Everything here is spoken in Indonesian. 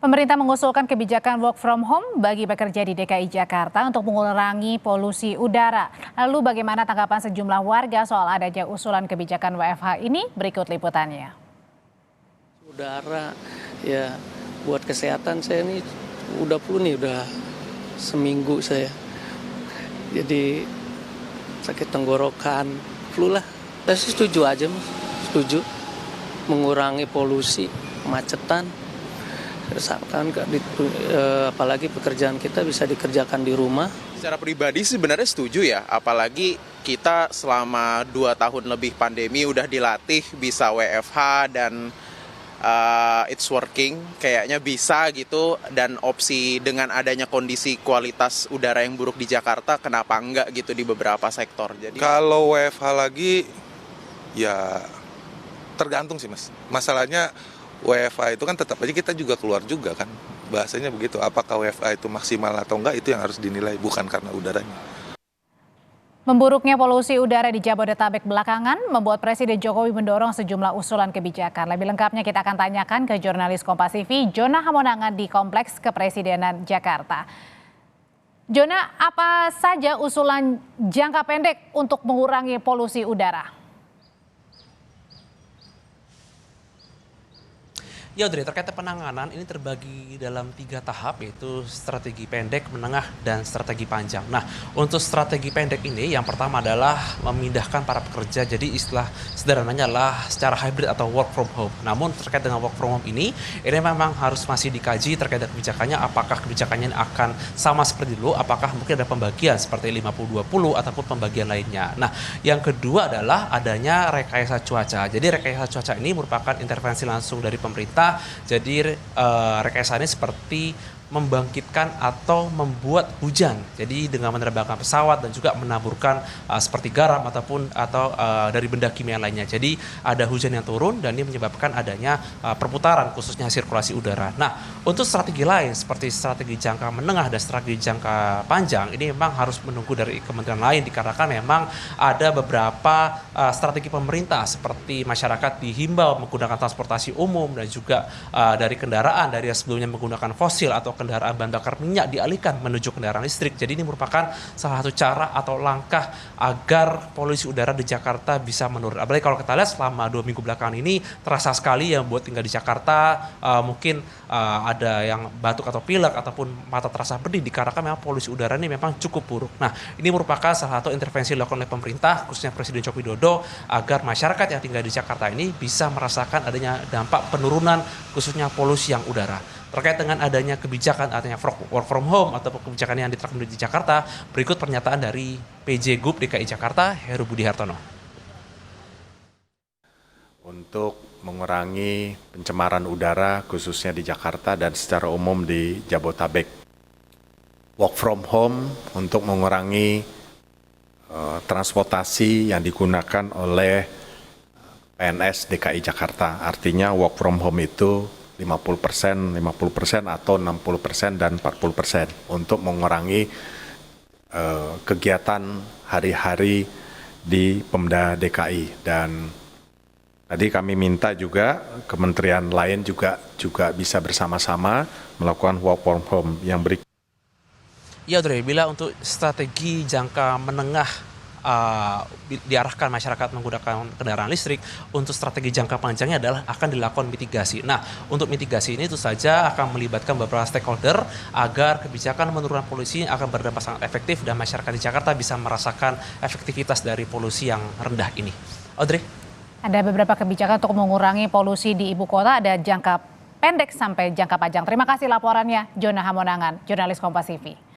Pemerintah mengusulkan kebijakan work from home bagi pekerja di DKI Jakarta untuk mengurangi polusi udara. Lalu bagaimana tanggapan sejumlah warga soal adanya usulan kebijakan WFH ini? Berikut liputannya. Udara ya buat kesehatan saya nih udah flu nih, udah seminggu saya. Jadi sakit tenggorokan, flu lah. Saya sih setuju aja mas, setuju mengurangi polusi, kemacetan. Kan apalagi pekerjaan kita bisa dikerjakan di rumah. Secara pribadi sebenarnya setuju ya, apalagi kita selama 2 tahun lebih pandemi udah dilatih bisa WFH dan it's working, kayaknya bisa gitu. Dan opsi dengan adanya kondisi kualitas udara yang buruk di Jakarta, kenapa enggak gitu di beberapa sektor. Jadi kalau WFH lagi ya tergantung sih mas, masalahnya WFH itu kan tetap aja kita juga keluar juga kan, bahasanya begitu. Apakah WFH itu maksimal atau enggak, itu yang harus dinilai, bukan karena udaranya. Memburuknya polusi udara di Jabodetabek belakangan membuat Presiden Jokowi mendorong sejumlah usulan kebijakan. Lebih lengkapnya kita akan tanyakan ke jurnalis Kompas TV, Jona Hamonangan di Kompleks Kepresidenan Jakarta. Jona, apa saja usulan jangka pendek untuk mengurangi polusi udara? Ya Audrey, terkait penanganan ini terbagi dalam 3 tahap, yaitu strategi pendek, menengah, dan strategi panjang. Nah, untuk strategi pendek ini yang pertama adalah memindahkan para pekerja, jadi istilah sederhananya adalah secara hybrid atau work from home. Namun terkait dengan work from home ini memang harus masih dikaji terkait dengan kebijakannya, apakah kebijakannya akan sama seperti dulu, apakah mungkin ada pembagian seperti 50-20 ataupun pembagian lainnya. Nah, yang kedua adalah adanya rekayasa cuaca. Jadi rekayasa cuaca ini merupakan intervensi langsung dari pemerintah. Jadi rekayasa ini seperti membangkitkan atau membuat hujan. Jadi dengan menerbangkan pesawat dan juga menaburkan seperti garam atau dari benda kimia lainnya. Jadi ada hujan yang turun dan ini menyebabkan adanya perputaran khususnya sirkulasi udara. Nah, untuk strategi lain seperti strategi jangka menengah dan strategi jangka panjang ini memang harus menunggu dari kementerian lain, dikarenakan memang ada beberapa strategi pemerintah seperti masyarakat dihimbau menggunakan transportasi umum dan juga dari kendaraan dari yang sebelumnya menggunakan fosil atau kendaraan bahan bakar minyak dialihkan menuju kendaraan listrik. Jadi ini merupakan salah satu cara atau langkah agar polusi udara di Jakarta bisa menurun. Apalagi kalau kita lihat selama 2 minggu belakangan ini terasa sekali yang buat tinggal di Jakarta mungkin ada yang batuk atau pilek ataupun mata terasa pedih dikarenakan memang polusi udara ini memang cukup buruk. Nah, ini merupakan salah satu intervensi dilakukan oleh pemerintah khususnya Presiden Joko Widodo agar masyarakat yang tinggal di Jakarta ini bisa merasakan adanya dampak penurunan khususnya polusi yang udara. Terkait dengan adanya kebijakan artinya work from home atau kebijakan yang diterapkan di Jakarta, berikut pernyataan dari PJ Gub DKI Jakarta, Heru Budi Hartono. Untuk mengurangi pencemaran udara khususnya di Jakarta dan secara umum di Jabodetabek. Work from home untuk mengurangi transportasi yang digunakan oleh PNS DKI Jakarta. Artinya work from home itu 50% atau 60% dan 40% untuk mengurangi kegiatan hari-hari di Pemda DKI. Dan tadi kami minta juga kementerian lain juga bisa bersama-sama melakukan work from home yang berikut. Ya Audrey, bila untuk strategi jangka menengah diarahkan masyarakat menggunakan kendaraan listrik, untuk strategi jangka panjangnya adalah akan dilakukan mitigasi. Nah, untuk mitigasi ini itu saja akan melibatkan beberapa stakeholder agar kebijakan menurunkan polusi akan berdampak sangat efektif dan masyarakat di Jakarta bisa merasakan efektivitas dari polusi yang rendah ini. Audrey? Ada beberapa kebijakan untuk mengurangi polusi di ibu kota, ada jangka pendek sampai jangka panjang. Terima kasih laporannya, Jona Hamonangan, jurnalis Kompas TV.